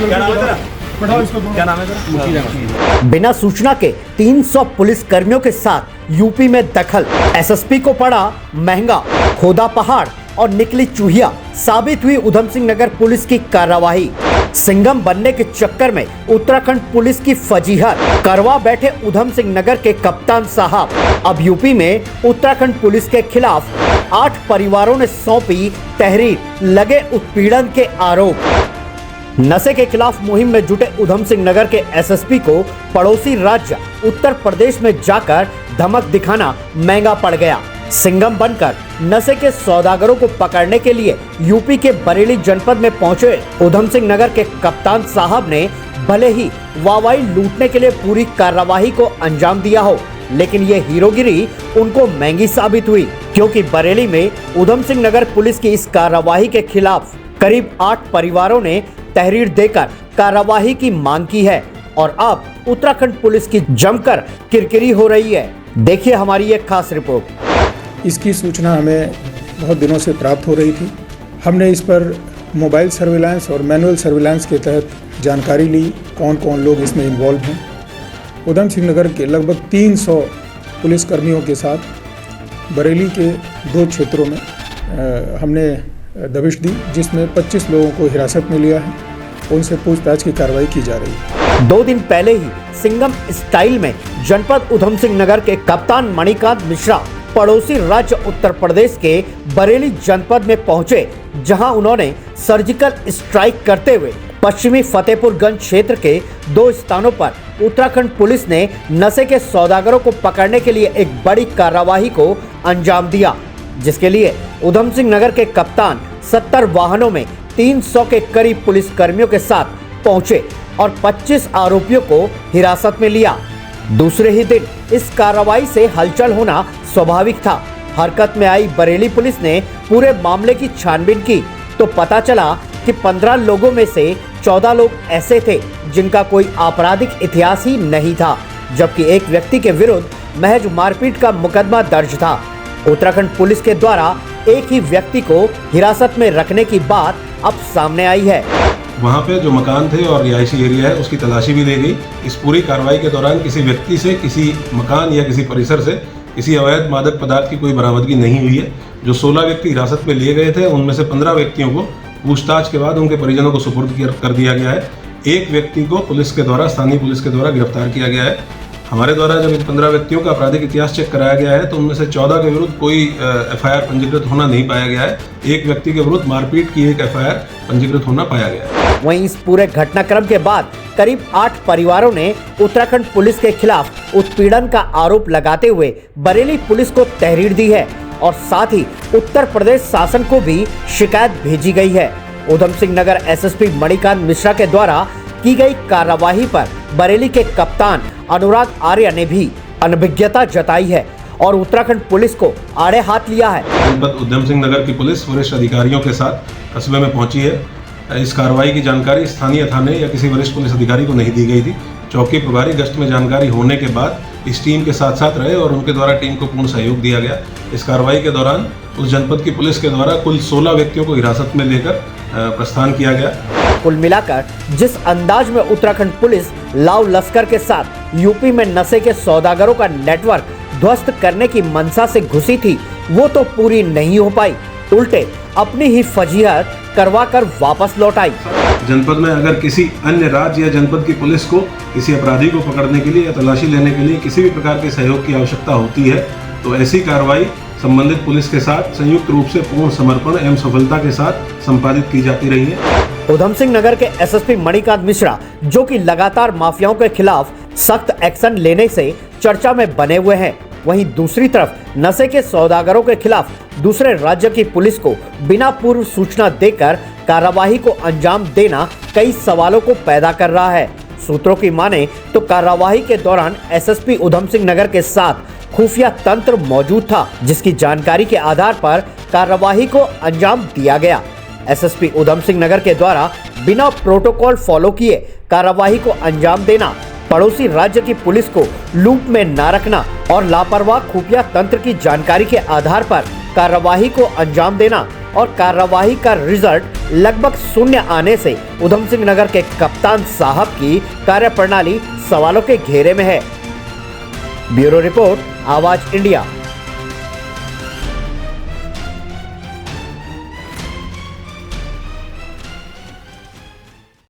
क्या नाम है तेरा? बिना सूचना के 300 पुलिस कर्मियों के साथ यूपी में दखल। एसएसपी को पड़ा महंगा। खोदा पहाड़ और निकली चूहिया, साबित हुई उधम सिंह नगर पुलिस की कार्रवाई। सिंघम बनने के चक्कर में उत्तराखंड पुलिस की फजीहत। करवा बैठे उधम सिंह नगर के कप्तान साहब। अब यूपी में उत्तराखंड पुलिस के खिलाफ 8 परिवारों ने सौंपी तहरीर, लगे उत्पीड़न के आरोप। नशे के खिलाफ मुहिम में जुटे उधम सिंह नगर के एसएसपी को पड़ोसी राज्य उत्तर प्रदेश में जाकर धमक दिखाना महंगा पड़ गया। सिंघम बनकर नशे के सौदागरों को पकड़ने के लिए यूपी के बरेली जनपद में पहुंचे उधम सिंह नगर के कप्तान साहब ने भले ही वाहवाही लूटने के लिए पूरी कार्रवाई को अंजाम दिया हो, लेकिन ये हीरोगिरी उनको महंगी साबित हुई, क्योंकि बरेली में उधम सिंह नगर पुलिस की इस कार्रवाई के खिलाफ करीब 8 परिवारों ने तहरीर देकर कार्रवाई की मांग की है और अब उत्तराखंड पुलिस की जमकर किरकिरी हो रही है। देखिए हमारी एक खास रिपोर्ट। इसकी सूचना हमें बहुत दिनों से प्राप्त हो रही थी। हमने इस पर मोबाइल सर्विलांस और मैनुअल सर्विलांस के तहत जानकारी ली, कौन कौन लोग इसमें इन्वॉल्व हैं। उधम सिंह नगर के लगभग 300 पुलिसकर्मियों के साथ बरेली के 2 क्षेत्रों में हमने दबिश दी, जिसमें 25 लोगों को हिरासत में लिया है। उनसे पूछताछ की कार्रवाई की जा रही है। 2 दिन पहले ही सिंघम स्टाइल में जनपद उधम सिंह नगर के कप्तान मणिकांत मिश्रा पड़ोसी राज्य उत्तर प्रदेश के बरेली जनपद में पहुंचे, जहां उन्होंने सर्जिकल स्ट्राइक करते हुए पश्चिमी फतेहपुरगंज क्षेत्र के 2 स्थानों पर उत्तराखंड पुलिस ने नशे के सौदागरों को पकड़ने के लिए एक बड़ी कार्रवाई को अंजाम दिया, जिसके लिए उधम सिंह नगर के कप्तान 70 वाहनों में 300 के करीब पुलिस कर्मियों के साथ पहुंचे और 25 आरोपियों को हिरासत में लिया। दूसरे ही दिन इस कार्रवाई से हलचल होना स्वाभाविक था। हरकत में आई बरेली पुलिस ने पूरे मामले की छानबीन की तो पता चला कि 15 लोगों में से 14 लोग ऐसे थे जिनका कोई आपराधिक इतिहास ही नहीं था, जबकि एक व्यक्ति के विरुद्ध महज मारपीट का मुकदमा दर्ज था। उत्तराखंड पुलिस के द्वारा एक ही व्यक्ति को हिरासत में रखने की बात अब सामने आई है। वहाँ पे जो मकान थे और रिहायशी एरिया है उसकी तलाशी भी ली गई। इस पूरी कार्रवाई के दौरान किसी व्यक्ति से, किसी मकान या किसी परिसर से किसी अवैध मादक पदार्थ की कोई बरामदगी नहीं हुई है। जो 16 व्यक्ति हिरासत में लिए गए थे उनमें से 15 व्यक्तियों को पूछताछ के बाद उनके परिजनों को सुपुर्द कर दिया गया है। एक व्यक्ति को पुलिस के द्वारा, स्थानीय पुलिस के द्वारा गिरफ्तार किया गया है। हमारे द्वारा जब इन 15 व्यक्तियों का आपराधिक इतिहास चेक कराया गया है तो उनमें से 14 के विरुद्ध कोई एफआईआर पंजीकृत होना नहीं पाया गया है। एक व्यक्ति के विरुद्ध मारपीट की एक एफआईआर पंजीकृत होना पाया गया है। वहीं इस पूरे घटनाक्रम के बाद करीब 8 परिवारों ने उत्तराखंड पुलिस के खिलाफ उत्पीड़न का आरोप लगाते हुए बरेली पुलिस को तहरीर दी है और साथ ही उत्तर प्रदेश शासन को भी शिकायत भेजी गई है। उधम सिंह नगर एसएसपी मणिकांत मिश्रा के द्वारा की गई कार्रवाई पर बरेली के कप्तान अनुराग आर्य ने भी अनभिज्ञता जताई है और उत्तराखंड पुलिस को आड़े हाथ लिया है। जनपद उधम सिंह नगर की पुलिस वरिष्ठ अधिकारियों के साथ कस्बे में पहुंची है। इस कार्रवाई की जानकारी स्थानीय थाने या किसी वरिष्ठ पुलिस अधिकारी को नहीं दी गई थी। चौकी प्रभारी गश्त में जानकारी होने के बाद इस टीम के साथ साथ रहे और उनके द्वारा टीम को पूर्ण सहयोग दिया गया। इस कार्रवाई के दौरान उस जनपद की पुलिस के द्वारा कुल 16 व्यक्तियों को हिरासत में लेकर प्रस्थान किया गया। कुल मिलाकर जिस अंदाज में उत्तराखंड पुलिस लाव लश्कर के साथ यूपी में नशे के सौदागरों का नेटवर्क ध्वस्त करने की मंशा से घुसी थी, वो तो पूरी नहीं हो पाई, उल्टे अपनी ही फजीहत करवा कर वापस लौट आई। जनपद में अगर किसी अन्य राज्य या जनपद की पुलिस को किसी अपराधी को पकड़ने के लिए या तलाशी लेने के लिए किसी भी प्रकार के सहयोग की आवश्यकता होती है तो ऐसी कार्रवाई संबंधित पुलिस के साथ संयुक्त रूप से पूर्ण समर्पण एवं सफलता के साथ संपादित की जाती रही है। उधम सिंह नगर के एसएसपी मणिकांत मिश्रा, जो कि लगातार माफियाओं के खिलाफ सख्त एक्शन लेने से चर्चा में बने हुए हैं, वहीं दूसरी तरफ नशे के सौदागरों के खिलाफ दूसरे राज्य की पुलिस को बिना पूर्व सूचना देकर कार्रवाई को अंजाम देना कई सवालों को पैदा कर रहा है। सूत्रों की माने तो कार्रवाई के दौरान एसएसपी उधम सिंह नगर के साथ खुफिया तंत्र मौजूद था, जिसकी जानकारी के आधार पर कार्रवाई को अंजाम दिया गया। एसएसपी उधम सिंह नगर के द्वारा बिना प्रोटोकॉल फॉलो किए कार्रवाई को अंजाम देना, पड़ोसी राज्य की पुलिस को लूप में न रखना और लापरवाह खुफिया तंत्र की जानकारी के आधार पर कार्रवाई को अंजाम देना और कार्यवाही का रिजल्ट लगभग शून्य आने से उधम सिंह नगर के कप्तान साहब की कार्यप्रणाली सवालों के घेरे में है। ब्यूरो रिपोर्ट, आवाज इंडिया।